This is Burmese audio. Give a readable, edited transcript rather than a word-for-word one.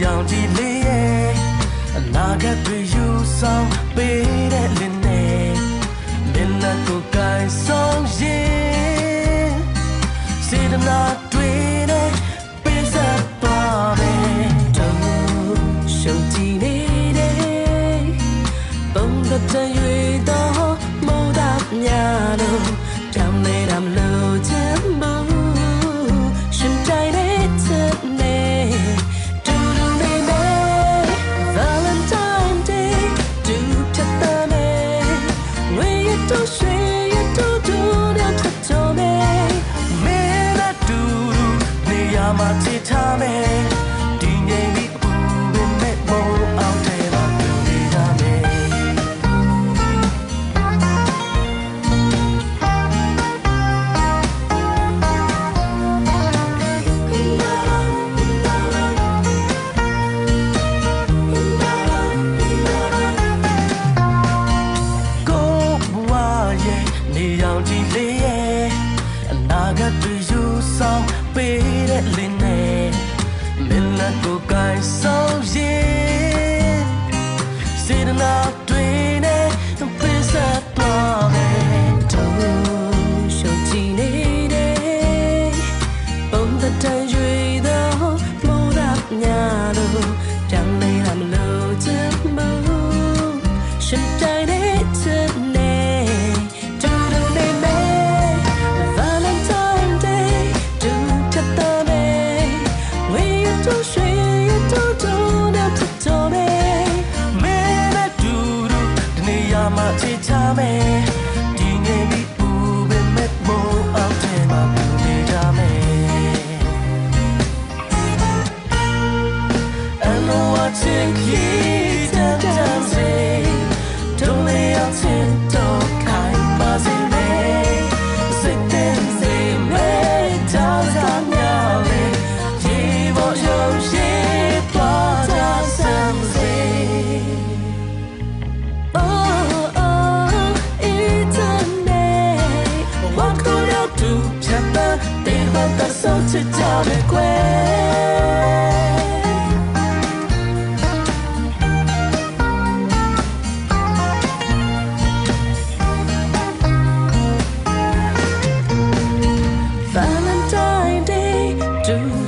ရောင်ကြည်လေးရဲ့အနာဂတ်တွေယူဆောင်ပေးတဲ့လင်းနဲ့မျက်နှာကိုကိုင်ဆောင်ရင်စေတနာတွေနဲ့ပေးဆက်သွားမယ်တို့ရှုံကြည်နေတဲ့ပုံသက်တဲ့ရွေတော့မိုးသားများလို့ကြောင်နေတာမလို့ချင်ဘူးရှင်တိုင်းနဲ့ချက်နဲ့တူတူနေမယ် Valentine Day တူချတ်တဲ့မယ်ဝေးရတော့ရွှေရတော့တူတော့ချတ်တော်မယ်မင်းနဲ့တူတူနေရာမှာချစ်ထားမယ်ဒီငိမ်ပြီးပူပင်မဲ့မိုးအောင်ထဲမှာတူနေကြမယ်နေရောင်ကြည်လေးရဲ့အနာဂတ်တွေယူဆောင်ပေးတဲ့လင်းနဲ့မျက်နှာကိုကိုင်ဆောင်ရင်စေတနာတွေနဲ့ပေးဆက်သွားမယ်တို့ရှုံကြည်နေတဲ့ပုံသက်တန်ရွေတော့မိုးသားများလို့ကြောင်နေတာမလို့ချင်ဘူးရှင်တိုင်းနဲ့ချစ်နေမချစ်ချမယ်ဒီငယ်ပြီးပူပင်မဲ့မိုးအောက်ထဲမှာပူနေကြမယ် I know what you keep dancing don't lay out in dark kind of me sit there say me down down you want your shit but something that's so to tell the Valentine Day, do